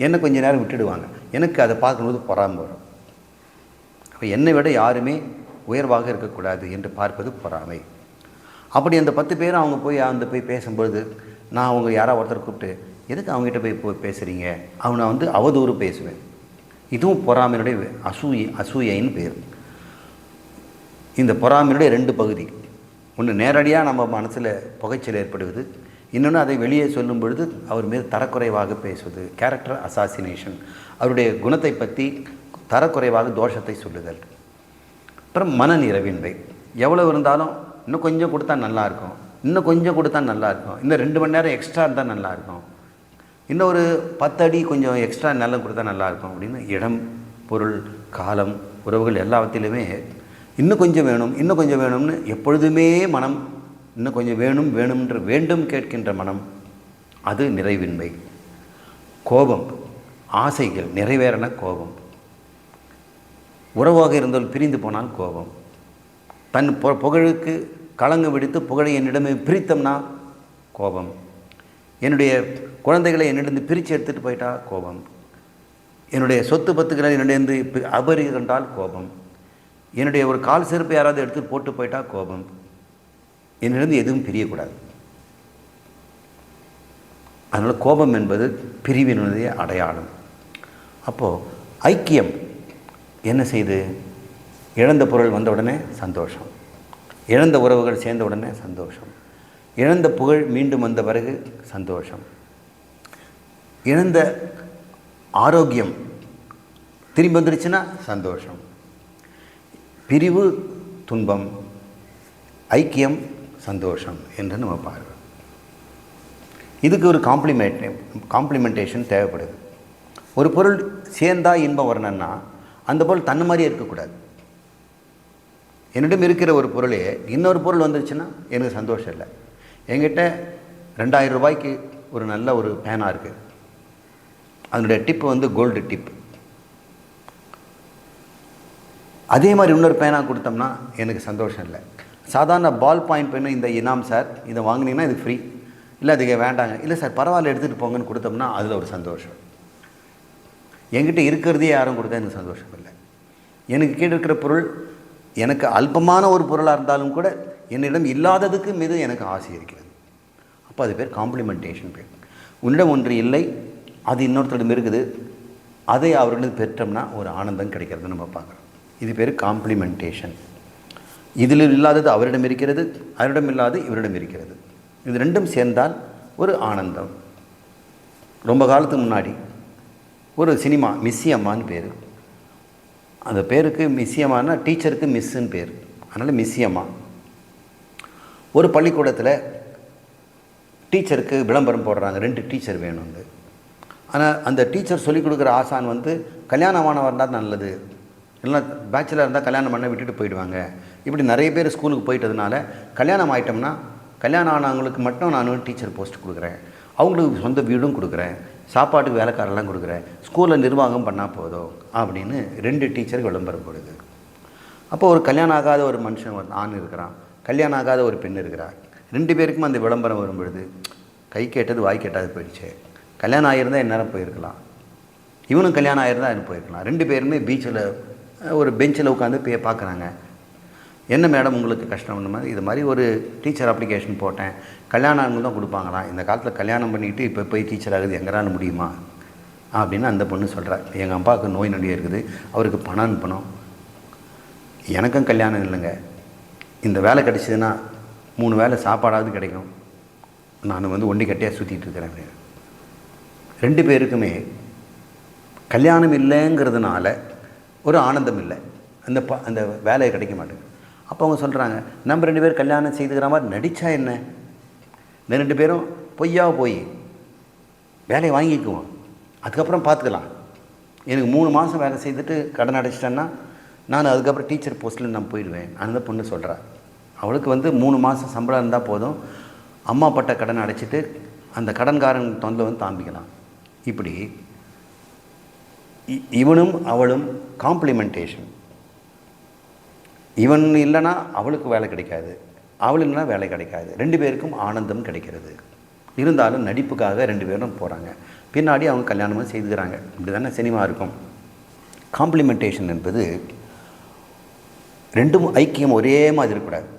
என்னை கொஞ்சம் நேரம் விட்டுடுவாங்க. எனக்கு அதை பார்க்கும்போது பொறாமை வரும். அப்போ என்னை விட யாருமே உயர்வாக இருக்கக்கூடாது என்று பார்ப்பது பொறாமை. அப்படி அந்த 10 பேரும் அவங்க போய் பேசும்பொழுது நான் அவங்க யாராவது ஒருத்தர் கூப்பிட்டு எதுக்கு அவங்ககிட்ட போய் பேசுகிறீங்க, அவனை வந்து அவதூறு பேசுவேன். இதுவும் பொறாமையினுடைய அசூயைன்னு பேர். இந்த பொறாமையினுடைய 2 பகுதி. ஒன்று நேரடியாக நம்ம மனசில் புகைச்சல் ஏற்படுவது, இன்னொன்று அதை வெளியே சொல்லும் பொழுது அவர் மீது தரக்குறைவாக பேசுவது, கேரக்டர் அசாசினேஷன், அவருடைய குணத்தை பற்றி தரக்குறைவாக தோஷத்தை சொல்லுதல். அப்புறம் மன நிறைவின்மை, எவ்வளோ இருந்தாலும் இன்னும் கொஞ்சம் கொடுத்தா நல்லாயிருக்கும், இன்னும் கொஞ்சம் கொடுத்தா நல்லாயிருக்கும், இன்னும் 2 மணி நேரம் எக்ஸ்ட்ரா இருந்தால் நல்லாயிருக்கும், இன்னும் ஒரு 10 அடி கொஞ்சம் எக்ஸ்ட்ரா நல்லா கொடுத்தா நல்லாயிருக்கும் அப்படின்னு இடம், பொருள், காலம், உறவுகள் எல்லாவற்றிலுமே இன்னும் கொஞ்சம் வேணும், இன்னும் கொஞ்சம் வேணும்னு எப்பொழுதுமே மனம் இன்னும் கொஞ்சம் வேணும் வேணும்ன்ற வேண்டும் கேட்கின்ற மனம், அது நிறைவின்மை. கோபம், ஆசைகள் நிறைவேறன கோபம். உறவாக இருந்தால் பிரிந்து போனால் கோபம். தன் புகழுக்கு களங்கு விடுத்து புகழை என்னிடமே பிரித்தோம்னா கோபம். என்னுடைய குழந்தைகளை என்னிடம் பிரித்து எடுத்துகிட்டு போயிட்டா கோபம். என்னுடைய சொத்து பத்துக்களை என்னிடந்து அபரிகண்டால் கோபம். என்னுடைய ஒரு கால் செருப்பு யாராவது எடுத்து போட்டு போயிட்டா கோபம். என்னிடம் எதுவும் பிரியக்கூடாது. அதனால் கோபம் என்பது பிரிவினுடைய அடையாளம். அப்போது ஐக்கியம் என்ன செய்து? இழந்த பொருள் வந்த உடனே சந்தோஷம், இழந்த உறவுகள் சேர்ந்த உடனே சந்தோஷம், இழந்த புகழ் மீண்டும் வந்த பிறகு சந்தோஷம், இழந்த ஆரோக்கியம் திரும்பி வந்துருச்சுன்னா சந்தோஷம். பிரிவு துன்பம், ஐக்கியம் சந்தோஷம் என்று நம்ம பார்க்கிறோம். இதுக்கு ஒரு காம்ப்ளிமெண்டேஷன் தேவைப்படுது. ஒரு பொருள் சேர்ந்தா இன்பம் வரணும்னா அந்த பொருள் தன்னை மாதிரியே இருக்கக்கூடாது. என்னிடம் இருக்கிற ஒரு பொருளே இன்னொரு பொருள் வந்துருச்சுன்னா எனக்கு சந்தோஷம் இல்லை. என்கிட்ட 2000 ரூபாய்க்கு ஒரு நல்ல ஒரு பேனா இருக்குது, அதனுடைய டிப்பு வந்து கோல்டு டிப். அதே மாதிரி இன்னொரு பேனா கொடுத்தோம்னா எனக்கு சந்தோஷம் இல்லை. சாதாரண பால் பாயிண்ட் பெண்ணு, இந்த இனாம் சார், இதை வாங்கினீங்கன்னா இது ஃப்ரீ, இல்லை அதுக்கு வேண்டாங்க, இல்லை சார் பரவாயில்ல எடுத்துகிட்டு போங்கன்னு கொடுத்தோம்னா அதில் ஒரு சந்தோஷம். என்கிட்ட இருக்கிறதே யாரும் கொடுத்தா எனக்கு சந்தோஷம் இல்லை. எனக்கு கீழே இருக்கிற பொருள் எனக்கு அல்பமான ஒரு பொருளாக இருந்தாலும் கூட என்னிடம் இல்லாததுக்கு மீது எனக்கு ஆசை இருக்கிறது. அப்போ அது பேர் காம்ப்ளிமெண்டேஷன் பேர். உன்னிடம் ஒன்று இல்லை, அது இன்னொருத்தரிடம் இருக்குது, அதை அவர்களிடம் பெற்றோம்னா ஒரு ஆனந்தம் கிடைக்கிறது நம்ம பார்க்குறோம். இது பேர் காம்ப்ளிமெண்டேஷன். இதில் இல்லாதது அவரிடம் இருக்கிறது, அவரிடம் இல்லாது இவரிடம் இருக்கிறது. இது ரெண்டும் சேர்ந்தால் ஒரு ஆனந்தம். ரொம்ப காலத்துக்கு முன்னாடி ஒரு சினிமா, மிஸ்ஸி அம்மான்னு பேர். அந்த பேருக்கு மிஸ்ஸி அம்மானா டீச்சருக்கு மிஸ்ஸுன்னு பேர், அதனால் மிஸ்ஸி அம்மா. ஒரு பள்ளிக்கூடத்தில் டீச்சருக்கு விளம்பரம் போடுறாங்க, 2 டீச்சர் வேணும்னு. ஆனால் அந்த டீச்சர் சொல்லிக் கொடுக்குற ஆசான் வந்து கல்யாணமானவர் இருந்தால் நல்லது, இல்லைனா பேச்சுலர் இருந்தால் கல்யாணம் பண்ண விட்டுட்டு போயிடுவாங்க. இப்படி நிறைய பேர் ஸ்கூலுக்கு போயிட்டதுனால கல்யாணம் ஆகிட்டோம்னா கல்யாணம் ஆனவங்களுக்கு மட்டும் நான் டீச்சர் போஸ்ட் கொடுக்குறேன், அவங்களுக்கு சொந்த வீடும் கொடுக்குறேன், சாப்பாட்டுக்கு வேலைக்காரெல்லாம் கொடுக்குறேன், ஸ்கூலில் நிர்வாகம் பண்ணால் போதும் அப்படின்னு 2 டீச்சருக்கு விளம்பரம் போடுது. அப்போ ஒரு கல்யாணம் ஆகாத ஒரு மனுஷன், ஒரு ஆண் இருக்கிறான், கல்யாணம் ஆகாத ஒரு பெண் இருக்கிறார். 2 பேருக்கும் அந்த விளம்பரம் வரும்பொழுது கை கேட்டது வாய் கேட்டாது போயிடுச்சு. கல்யாணம் ஆகியிருந்தால் எந்நேரம் போயிருக்கலாம், இவனும் கல்யாணம் ஆகியிருந்தால் அது போயிருக்கலாம். 2 பேருமே பீச்சில் ஒரு பெஞ்சில் உட்காந்து பார்க்குறாங்க. என்ன மேடம் உங்களுக்கு கஷ்டம்? மாதிரி இது மாதிரி ஒரு டீச்சர் அப்ளிகேஷன் போட்டேன், கல்யாணம் ஆனவங்க தான் கொடுப்பாங்களாம், இந்த காலத்தில் கல்யாணம் பண்ணிவிட்டு இப்போ போய் டீச்சர் ஆகுது எங்களால் முடியுமா அப்படின்னு அந்த பொண்ணு சொல்கிறார். எங்கள் அப்பாவுக்கு நோய் நொடியாக இருக்குது, அவருக்கு பணம் அனுப்பணும், எனக்கும் கல்யாணம் இல்லைங்க, இந்த வேலை கிடச்சிதுன்னா 3 வேளை சாப்பாடாவது கிடைக்கும், நான் வந்து ஒண்டி கட்டியாக சுற்றிட்டு இருக்கிறேன் அப்படின்னு. 2 பேருக்குமே கல்யாணம் இல்லைங்கிறதுனால ஒரு ஆனந்தம் இல்லை, அந்த வேலையை கிடைக்க மாட்டேங்குது. அப்போ அவங்க சொல்கிறாங்க, நம்ம 2 பேர் கல்யாணம் செய்துக்கிற மாதிரி நடித்தா என்ன, இந்த 2 பேரும் பொய்யாக போய் வேலையை வாங்கிக்குவோம், அதுக்கப்புறம் பார்த்துக்கலாம், எனக்கு 3 மாதம் வேலை செய்துட்டு கடன் அடைச்சிட்டேன்னா நான் அதுக்கப்புறம் டீச்சர் போஸ்ட்டில் நான் போயிடுவேன். அந்த பொண்ணு சொல்கிறா, அவளுக்கு வந்து 3 மாதம் சம்பளம் இருந்தால் போதும், அம்மா பட்ட கடன் அடைச்சிட்டு அந்த கடன்காரன் தொந்தலை வந்து தாம்பிக்கலாம். இப்படி இவனும் அவளும் காம்ப்ளிமெண்டேஷன். இவன் இல்லைன்னா அவளுக்கு வேலை கிடைக்காது, அவள் இல்லைன்னா வேலை கிடைக்காது, 2 பேருக்கும் ஆனந்தம் கிடைக்கிறது. இருந்தாலும் நடிப்புக்காக 2 பேரும் போகிறாங்க, பின்னாடி அவங்க கல்யாணமும் செய்துக்கிறாங்க. இப்படி தானே சினிமா இருக்கும். காம்ப்ளிமெண்டேஷன் என்பது 2 ஐக்கியம் ஒரே மாதிரி இருக்கக்கூடாது.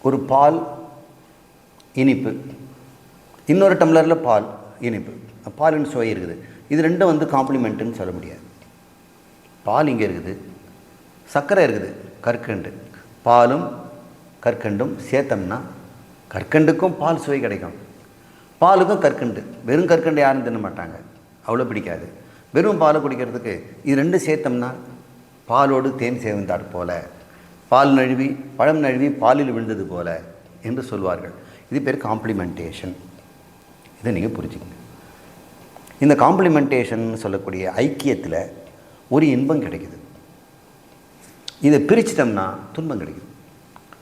ஒரு பால் இனிப்பு, இன்னொரு டம்ளரில் பால் இனிப்பு, பாலின் சுவை இருக்குது, இது 2 வந்து காம்ப்ளிமெண்ட்டுன்னு சொல்ல முடியாது. பால் இங்கே இருக்குது, சர்க்கரை இருக்குது கற்கண்டு, பாலும் கற்கண்டும் சேர்த்தோம்னா கற்கண்டுக்கும் பால் சுவை கிடைக்கும், பாலுக்கும் கற்கண்டு. வெறும் கற்கண்டு யாரும் தின்ன மாட்டாங்க, அவ்வளோ பிடிக்காது. வெறும் பாலை குடிக்கிறதுக்கு இது ரெண்டும் சேர்த்தோம்னா பாலோடு தேன் சேர்ந்தாற் போல, பால் நழுவி பழம் நழுவி பாலில் விழுந்தது போல என்று சொல்வார்கள். இது பேர் காம்ப்ளிமெண்டேஷன். இதை நீங்கள் புரிஞ்சுக்கங்க. இந்த காம்ப்ளிமெண்டேஷன் சொல்லக்கூடிய ஐக்கியத்தில் ஒரு இன்பம் கிடைக்குது. இதை பிரிச்சிட்டோம்னா துன்பம் கிடைக்குது.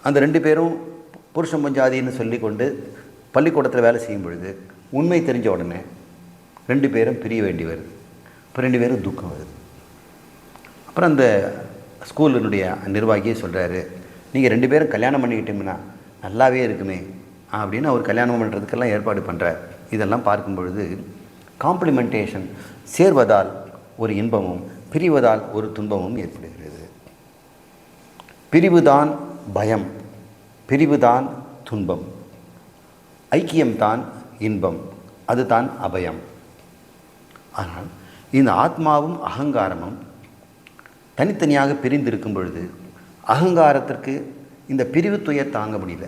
அந்த ரெண்டு பேரும் புருஷன் பொஞ்சாதின்னு சொல்லி கொண்டு பள்ளிக்கூடத்தில் வேலை செய்யும் பொழுது உண்மை தெரிஞ்ச உடனே ரெண்டு பேரும் பிரிய வேண்டி வருது. இப்போ ரெண்டு பேரும் துக்கம் வருது. அப்புறம் அந்த ஸ்கூலினுடைய நிர்வாகியே சொல்கிறாரு, நீங்கள் ரெண்டு பேரும் கல்யாணம் பண்ணிக்கிட்டீங்கன்னா நல்லாவே இருக்குமே அப்படின்னு அவர் கல்யாணம் பண்ணுறதுக்கெல்லாம் ஏற்பாடு பண்ணுறார். இதெல்லாம் பார்க்கும் பொழுது காம்ப்ளிமெண்டேஷன், சேர்வதால் ஒரு இன்பமும் பிரிவதால் ஒரு துன்பமும் ஏற்படுகிறது. பிரிவுதான் பயம், பிரிவுதான் துன்பம், ஐக்கியம்தான் இன்பம், அதுதான் அபயம். ஆனால் இந்த ஆத்மாவும் அகங்காரமும் தனித்தனியாக பிரிந்திருக்கும் பொழுது அகங்காரத்திற்கு இந்த பிரிவு துயர் தாங்க முடியல.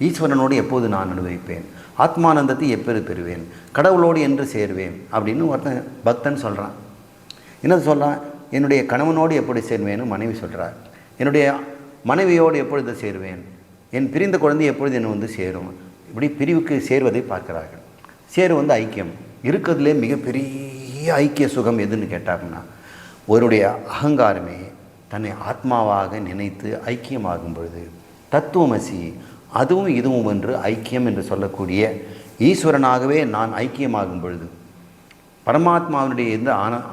ஈஸ்வரனோடு எப்போது நான் அனுபவிப்பேன், ஆத்மானந்தத்தை எப்போது பெறுவேன், கடவுளோடு என்று சேருவேன் அப்படின்னு ஒருத்தன் பக்தன் சொல்கிறான். என்ன சொல்கிறான், என்னுடைய கணவனோடு எப்படி சேருவேன்னு மனைவி சொல்கிறார். என்னுடைய மனைவியோடு எப்பொழுது சேருவேன், என் பிரிந்த குழந்தை எப்பொழுது என்னை வந்து சேரும். இப்படி பிரிவுக்கு சேர்வதை பார்க்கிறார்கள். சேரு ஐக்கியம். இருக்கிறதுலே மிகப்பெரிய ஐக்கிய சுகம் எதுன்னு கேட்டாங்கன்னா, ஒருடைய அகங்காரமே தன்னை ஆத்மாவாக நினைத்து ஐக்கியமாகும் பொழுது தத்துவமசி, அதுவும் இதுவும் என்று ஐக்கியம் என்று சொல்லக்கூடிய ஈஸ்வரனாகவே நான் ஐக்கியமாகும் பொழுது பரமாத்மாவினுடைய எந்த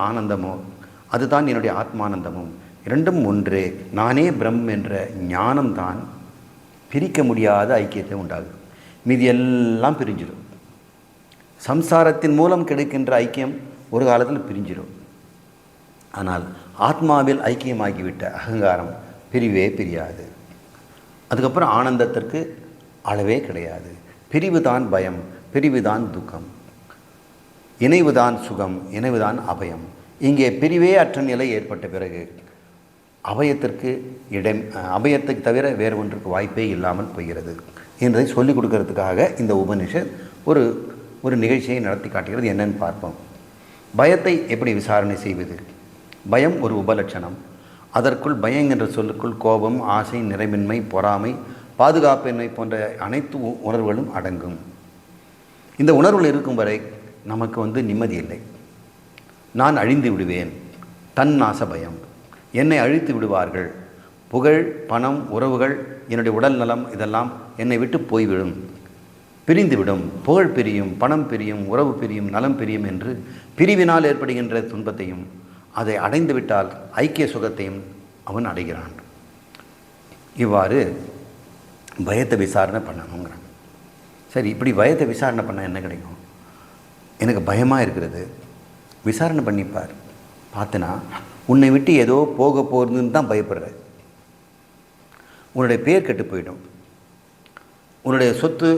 ஆனந்தமோ அதுதான் என்னுடைய ஆத்மானந்தமும். இரண்டும் ஒன்றே, நானே பிரம் என்ற ஞானம்தான் பிரிக்க முடியாத ஐக்கியத்தை உண்டாகும். மீதி எல்லாம் பிரிஞ்சிடும். சம்சாரத்தின் மூலம் கிடைக்கின்ற ஐக்கியம் ஒரு காலத்தில் பிரிஞ்சிடும். ஆனால் ஆத்மாவில் ஐக்கியமாகிவிட்ட அகங்காரம் பிரிவே பிரியாது. அதுக்கப்புறம் ஆனந்தத்திற்கு அளவே கிடையாது. பிரிவுதான் பயம், பிரிவுதான் துக்கம், இணைவுதான் சுகம், இணைவுதான் அபயம். இங்கே பிரிவே அற்ற நிலை ஏற்பட்ட பிறகு அபயத்திற்கு அபயத்தை தவிர வேறு ஒன்றுக்கு வாய்ப்பே இல்லாமல் போகிறது என்பதை சொல்லிக் கொடுக்கறதுக்காக இந்த உபனிஷத் ஒரு நிகழ்ச்சியை நடத்தி காட்டுகிறது. என்னன்னு பார்ப்போம். பயத்தை எப்படி விசாரணை செய்வது? பயம் ஒரு உபலட்சணம். அதற்குள் பயம் என்ற சொல்லுக்குள் கோபம், ஆசை, நிறைவின்மை, பொறாமை, பாதுகாப்பின்மை போன்ற அனைத்து உணர்வுகளும் அடங்கும். இந்த உணர்வுகள் இருக்கும் வரை நமக்கு நிம்மதி இல்லை. நான் அழிந்து விடுவேன், தன் நாச பயம், என்னை அழித்து விடுவார்கள், புகழ், பணம், உறவுகள், என்னுடைய உடல் நலம் இதெல்லாம் என்னை விட்டு போய்விடும், பிரிந்துவிடும், புகழ் பிரியும், பணம் பிரியும், உறவு பிரியும், நலம் பிரியும் என்று பிரிவினால் ஏற்படுகின்ற துன்பத்தையும் அதை அடைந்து விட்டால் ஐக்கிய சுகத்தையும் அவன் அடைகிறான். இவ்வாறு பயத்தை விசாரணை பண்ணணுங்கிறாங்க. சரி, இப்படி பயத்தை விசாரணை பண்ணால் என்ன கிடைக்கும்? எனக்கு பயமாக இருக்கிறது, விசாரணை பண்ணிப்பார். பார்த்தனா உன்னை விட்டு ஏதோ போக போகிறதுன்னு தான் பயப்படுற. உன்னுடைய பேர் கெட்டு போயிடும், உன்னுடைய சொத்து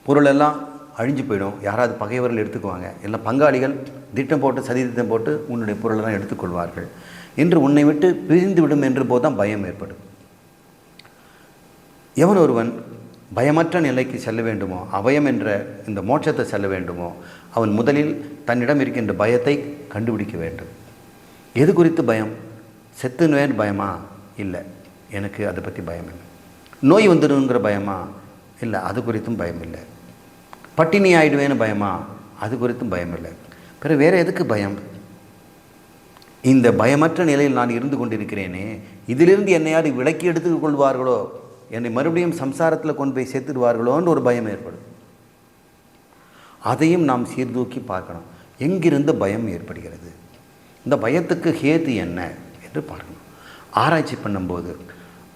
பொருளெல்லாம் அழிஞ்சு போயிடும், யாராவது பகைவர்கள் எடுத்துக்குவாங்க, எல்லாம் பங்காளிகள் திட்டம் போட்டு சதி திட்டம் போட்டு உன்னுடைய பொருளெல்லாம் எடுத்துக்கொள்வார்கள் என்று உன்னை விட்டு பிரிந்து விடும் என்று போது தான் பயம் ஏற்படும். எவன் ஒருவன் பயமற்ற நிலைக்கு செல்ல வேண்டுமோ, அபயம் என்ற இந்த மோட்சத்தை செல்ல வேண்டுமோ, அவன் முதலில் தன்னிடம் இருக்கின்ற பயத்தை கண்டுபிடிக்க வேண்டும். எது குறித்து பயம்? செத்துனுவேன் பயமா? இல்லை, எனக்கு அதை பற்றி பயம் இல்லை. நோய் வந்துடுங்கிற பயமா? இல்லை, அது குறித்தும் பயம் இல்லை. பட்டினி ஆகிடுவேன்னு பயமா? அது குறித்தும் பயம் இல்லை. பிறகு வேறு எதுக்கு பயம்? இந்த பயமற்ற நிலையில் நான் இருந்து கொண்டிருக்கிறேனே, இதிலிருந்து என்னை யார் விலக்கி எடுத்து கொள்வார்களோ, என்னை மறுபடியும் சம்சாரத்தில் கொண்டு போய் சேர்த்துடுவார்களோன்னு ஒரு பயம் ஏற்படும். அதையும் நாம் சீர்தூக்கி பார்க்கணும். எங்கிருந்து பயம் ஏற்படுகிறது, இந்த பயத்துக்கு ஹேது என்ன என்று பார்க்கணும். ஆராய்ச்சி பண்ணும்போது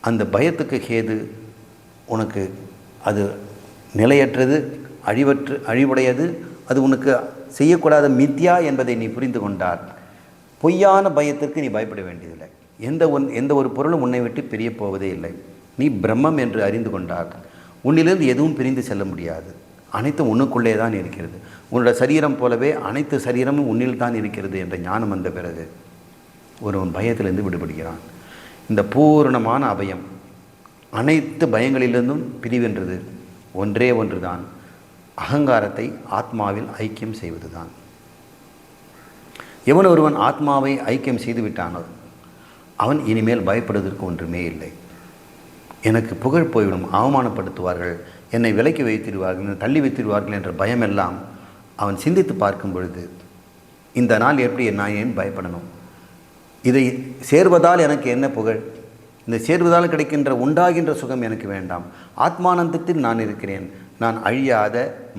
அந்த பயத்துக்கு ஹேது உனக்கு அது நிலையற்றது, அழிவுடையது, அது உனக்கு செய்யக்கூடாத மித்யா என்பதை நீ புரிந்து கொண்டால் பொய்யான பயத்திற்கு நீ பயப்பட வேண்டியதில்லை. எந்த ஒரு பொருளும் உன்னை விட்டு பிரிய போவதே இல்லை. நீ பிரம்மம் என்று அறிந்து கொண்டால் உன்னிலிருந்து எதுவும் பிரிந்து செல்ல முடியாது. அனைத்தும் உன்னுக்குள்ளே தான் இருக்கிறது. உன்னோட சரீரம் போலவே அனைத்து சரீரமும் உன்னில் தான் இருக்கிறது என்ற ஞானம் வந்த பிறகு ஒருவன் பயத்திலிருந்து விடுபடுகிறான். இந்த பூரணமான அபயம், அனைத்து பயங்களிலிருந்தும் பிரிவென்றது ஒன்றே ஒன்று தான், அகங்காரத்தை ஆத்மாவில் ஐக்கியம் செய்வது தான். எவன் ஒருவன் ஆத்மாவை ஐக்கியம் செய்து விட்டானோ அவன் இனிமேல் பயப்படுவதற்கு ஒன்றுமே இல்லை. எனக்கு புகழ் போய்விடும், அவமானப்படுத்துவார்கள், என்னை விலக்கி வைத்திடுவார்கள், தள்ளி வைத்திடுவார்கள் என்ற பயமெல்லாம் அவன் சிந்தித்து பார்க்கும் பொழுது, இந்த நாள் எப்படி நான் ஏன் பயப்படணும்? இதை சேர்வதால் எனக்கு என்ன புகழ்? இந்த சேர்வதால் கிடைக்கின்ற உண்டாகின்ற சுகம் எனக்கு வேண்டாம். ஆத்மானந்தத்தில் நான் இருக்கிறேன். நான் அழியாத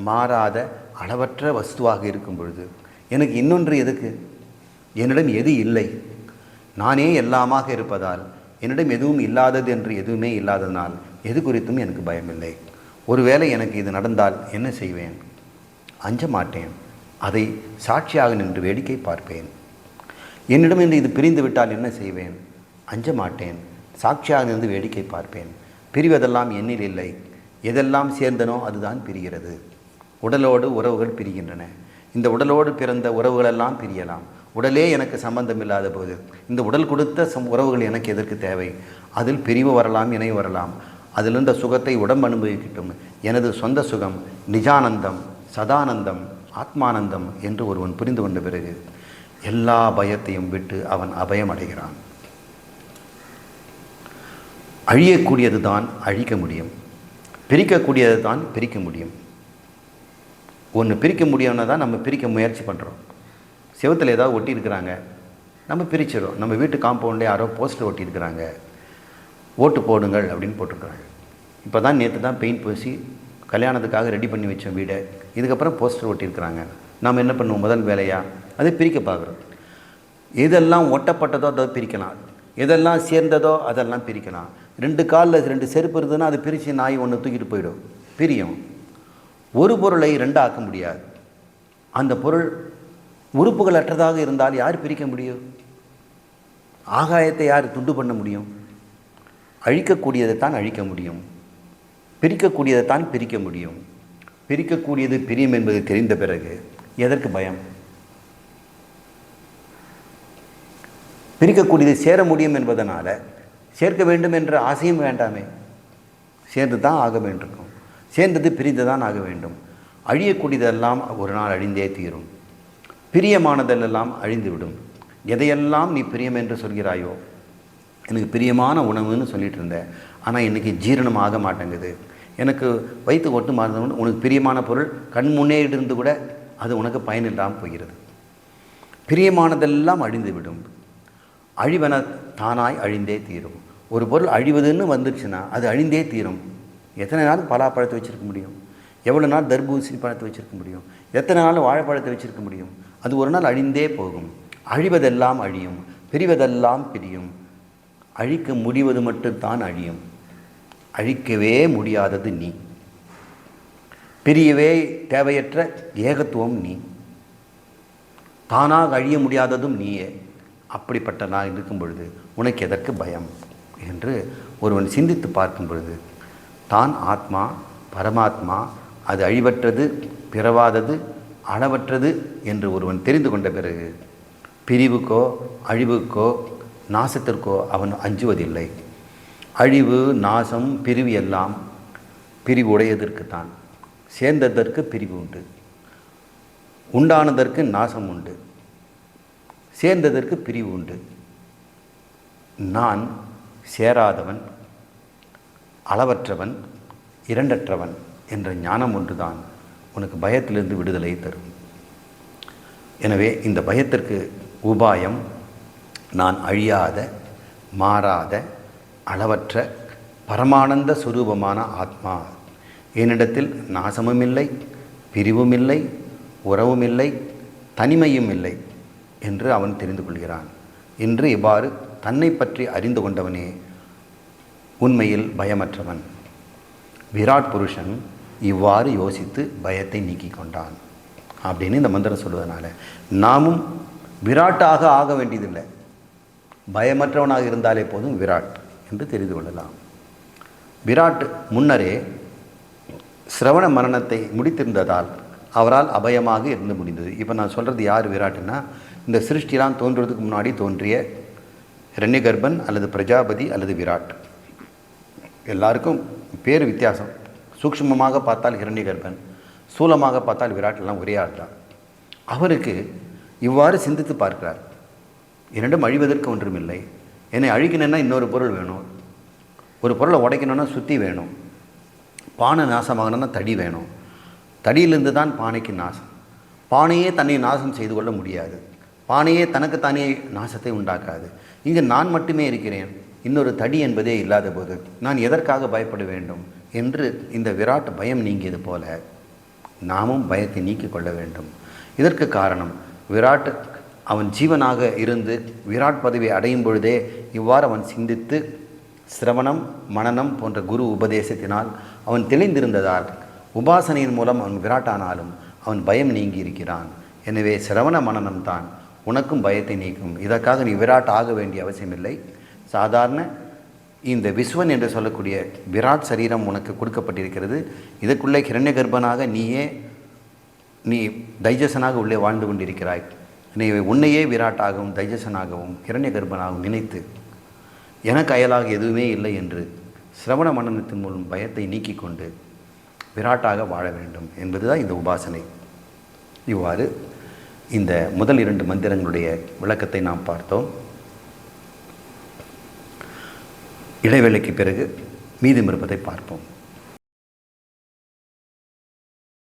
மாறாத அளவற்ற வஸ்துவாக இருக்கும் பொழுது எனக்கு இன்னொன்று எதுக்கு? என்னிடம் எது இல்லை? நானே எல்லாமாக இருப்பதால், என்னிடம் எதுவும் இல்லாதது என்று எதுவுமே இல்லாததனால் எது குறித்தும் எனக்கு பயமில்லை. ஒருவேளை எனக்கு இது நடந்தால் என்ன செய்வேன்? அஞ்ச மாட்டேன். அதை சாட்சியாக நின்று வேடிக்கை பார்ப்பேன். என்னிடம் இன்று இது பிரிந்து விட்டால் என்ன செய்வேன்? அஞ்ச மாட்டேன். சாட்சியாக நின்று வேடிக்கை பார்ப்பேன். பிரிவதெல்லாம் என்னில் இல்லை. எதெல்லாம் சேர்ந்தனோ அதுதான் பிரிகிறது. உடலோடு உறவுகள் பிரிகின்றன. இந்த உடலோடு பிறந்த உறவுகளெல்லாம் பிரியலாம். உடலே எனக்கு சம்பந்தம் இல்லாத போது இந்த உடல் கொடுத்த உறவுகள் எனக்கு எதற்கு தேவை? அதில் பிரிவு வரலாம், இணை வரலாம். அதிலிருந்த சுகத்தை உடம்பு அனுபவிக்கட்டும். எனது சொந்த சுகம் நிஜானந்தம், சதானந்தம், ஆத்மானந்தம் என்று ஒருவன் புரிந்து கொண்ட பிறகு எல்லா பயத்தையும் விட்டு அவன் அபயம் அடைகிறான். அழியக்கூடியது தான் அழிக்க முடியும், பிரிக்கக்கூடியது தான் பிரிக்க முடியும். ஒன்று பிரிக்க முடியும்னா தான் நம்ம பிரிக்க முயற்சி பண்ணுறோம். செவத்தில் ஏதாவது ஒட்டியிருக்கிறாங்க, நம்ம பிரிச்சிடும். நம்ம வீட்டு காம்பவுண்டில் யாரோ போஸ்டர் ஒட்டியிருக்கிறாங்க, ஓட்டு போடுங்கள் அப்படின்னு போட்டிருக்கிறாங்க. இப்போ தான் நேற்று தான் பெயிண்ட் பூசி கல்யாணத்துக்காக ரெடி பண்ணி வச்சோம் வீடை. இதுக்கப்புறம் போஸ்டர் ஒட்டியிருக்கிறாங்க. நாம் என்ன பண்ணுவோம்? முதல் வேலையாக அதை பிரிக்க பார்க்குறோம். எதெல்லாம் ஒட்டப்பட்டதோ அதை பிரிக்கலாம், எதெல்லாம் சேர்ந்ததோ அதெல்லாம் பிரிக்கலாம். 2 காலில் 2 செருப்பு இருந்ததுன்னா அது பிரித்து நாய் ஒன்று தூக்கிட்டு போயிடும், பிரியும். ஒரு பொருளை 2 ஆக்க முடியாது. அந்த பொருள் உறுப்புகள் அற்றதாக இருந்தால் யார் பிரிக்க முடியும்? ஆகாயத்தை யார் துண்டு பண்ண முடியும்? அழிக்கக்கூடியதைத்தான் அழிக்க முடியும், பிரிக்கக்கூடியதைத்தான் பிரிக்க முடியும். பிரிக்கக்கூடியது பிரியும் என்பது தெரிந்த பிறகு எதற்கு பயம்? பிரிக்கக்கூடியது சேர முடியும் என்பதனால் சேர்க்க வேண்டும் என்ற ஆசையும் வேண்டாமே. சேர்ந்து தான் ஆக வேண்டியிருக்கும். சேர்ந்தது பிரிந்து தான் ஆக வேண்டும். அழியக்கூடியதெல்லாம் ஒரு நாள் அழிந்தே தீரும். பிரியமானதெல்லாம் அழிந்துவிடும். எதையெல்லாம் நீ பிரியம் என்று சொல்கிறாயோ, எனக்கு பிரியமான உணவுன்னு சொல்லிட்டு இருந்தேன், ஆனால் இன்றைக்கி ஜீரணம் ஆக மாட்டேங்குது, எனக்கு வயிற்று ஒட்டு மாறுதவன், உனக்கு பிரியமான பொருள் கண் முன்னே இருந்து கூட அது உனக்கு பயனில்லாமல் போகிறது. பிரியமானதெல்லாம் அழிந்துவிடும். அழிவன தானாய் அழிந்தே தீரும். ஒரு பொருள் அழிவதுன்னு வந்துடுச்சுன்னா அது அழிந்தே தீரும். எத்தனை நாள் பலாப்பழத்தை வச்சுருக்க முடியும்? எவ்வளோ நாள் தர்பூசணி பழத்தை வச்சுருக்க முடியும்? எத்தனை நாள் வாழைப்பழத்தை வச்சுருக்க முடியும்? அது ஒரு நாள் அழிந்தே போகும். அழிவதெல்லாம் அழியும், பிரிவதெல்லாம் பிரியும். அழிக்க முடிவது மட்டும்தான் அழியும். அழிக்கவே முடியாதது நீ. பிரியவே தேவையற்ற ஏகத்துவம் நீ. தானாக அழிய முடியாததும் நீயே. அப்படிப்பட்ட நான் இருக்கும் பொழுது உனக்கு எதற்கு பயம் என்று ஒருவன் சிந்தித்து பார்க்கும் பொழுது, தான் ஆத்மா, பரமாத்மா, அது அழிவற்றது, பிறவாதது, அளவற்றது என்று ஒருவன் தெரிந்து கொண்ட பிறகு பிரிவுக்கோ அழிவுக்கோ நாசத்திற்கோ அவன் அஞ்சுவதில்லை. அழிவு, நாசம், பிரிவு எல்லாம் பிரிவு உடையதற்குத்தான். சேர்ந்ததற்கு பிரிவு உண்டு, உண்டானதற்கு நாசம் உண்டு, சேர்ந்ததற்கு பிரிவு உண்டு. நான் சேராதவன், அளவற்றவன், இரண்டற்றவன் என்ற ஞானம் ஒன்றுதான் உனக்கு பயத்திலிருந்து விடுதலை தரும். எனவே இந்த பயத்திற்கு உபாயம் நான் அழியாத, மாறாத, அளவற்ற பரமானந்த சுரூபமான ஆத்மா. என்னிடத்தில் நாசமும் இல்லை, பிரிவும் இல்லை, உறவும் இல்லை, தனிமையும் இல்லை என்று அவன் தெரிந்து கொள்கிறான். இன்று இவ்வாறு தன்னை பற்றி அறிந்து கொண்டவனே உண்மையில் பயமற்றவன். விராட் புருஷன் இவ்வாறு யோசித்து பயத்தை நீக்கி கொண்டான் அப்படின்னு இந்த மந்திரம் சொல்வதனால நாமும் விராட்டாக ஆக வேண்டியதில்லை. பயமற்றவனாக இருந்தாலே போதும் விராட் என்று தெரிந்து கொள்ளலாம். விராட் முன்னரே சிரவண மரணத்தை முடித்திருந்ததால் அவரால் அபயமாக இருந்து முடிந்தது. இப்போ நான் சொல்கிறது யார் விராட்டுன்னா, இந்த சிருஷ்டிலாம் தோன்றுவதற்கு முன்னாடி தோன்றிய இரண்யகர்பன் அல்லது பிரஜாபதி அல்லது விராட். எல்லாருக்கும் பேர் வித்தியாசம். சூக்ஷ்மமாக பார்த்தால் ஹிரண்யகர்பன், ஸ்தூலமாக பார்த்தால் விராட், எல்லாம் ஒரே ஆள் தான். அவருக்கு இவ்வாறு சிந்தித்து பார்க்கிறார். இரண்டும் அழிவதற்கு ஒன்றுமில்லை. என்னை அழிக்கணுன்னா இன்னொரு பொருள் வேணும், ஒரு பொருளை உடைக்கணுன்னா சுற்றி வேணும், பானை நாசமாகணும்னா தடி வேணும், தடியிலிருந்து தான் பானைக்கு நாசம். பானையே தன்னை நாசம் செய்து கொள்ள முடியாது, பானையே தனக்குத்தானே நாசத்தை உண்டாக்காது. இங்கு நான் மட்டுமே இருக்கிறேன், இன்னொரு தடி என்பதே இல்லாத போது நான் எதற்காக பயப்பட வேண்டும் என்று இந்த விராட் பயம் நீங்கியது போல நாமும் பயத்தை நீக்கிக் கொள்ள வேண்டும். இதற்கு காரணம் விராட் அவன் ஜீவனாக இருந்து விராட் பதவியை அடையும் பொழுதே இவ்வாறு அவன் சிந்தித்து சிரவணம் மனனம் போன்ற குரு உபதேசத்தினால் அவன் தெளிந்திருந்ததால் உபாசனையின் மூலம் அவன் விராட்டானாலும் அவன் பயம் நீங்கி இருக்கிறான். எனவே சிரவண மனனம் தான் உனக்கும் பயத்தை நீக்கும். இதற்காக நீ விராட் ஆக வேண்டிய அவசியமில்லை. சாதாரண இந்த விஸ்வன் என்று சொல்லக்கூடிய விராட் சரீரம் உனக்கு கொடுக்கப்பட்டிருக்கிறது. இதற்குள்ளே ஹிரண்யகர்ப்பனாக நீ தைஜசனாக உள்ளே வாழ்ந்து கொண்டிருக்கிறாய். நீ உன்னையே விராட்டாகவும் தைஜசனாகவும் ஹிரண்யகர்ப்பனாகவும் நினைத்து எனக்கு அயலாக எதுவுமே இல்லை என்று சிரவண மனனத்தின் மூலம் பயத்தை நீக்கி கொண்டு விராட்டாக வாழ வேண்டும் என்பதுதான் இந்த உபாசனை. இவ்வாறு இந்த முதல் 2 மந்திரங்களுடைய விளக்கத்தை நாம் பார்த்தோம். இடைவேளைக்கு பிறகு மீதம் இருப்பதை பார்ப்போம்.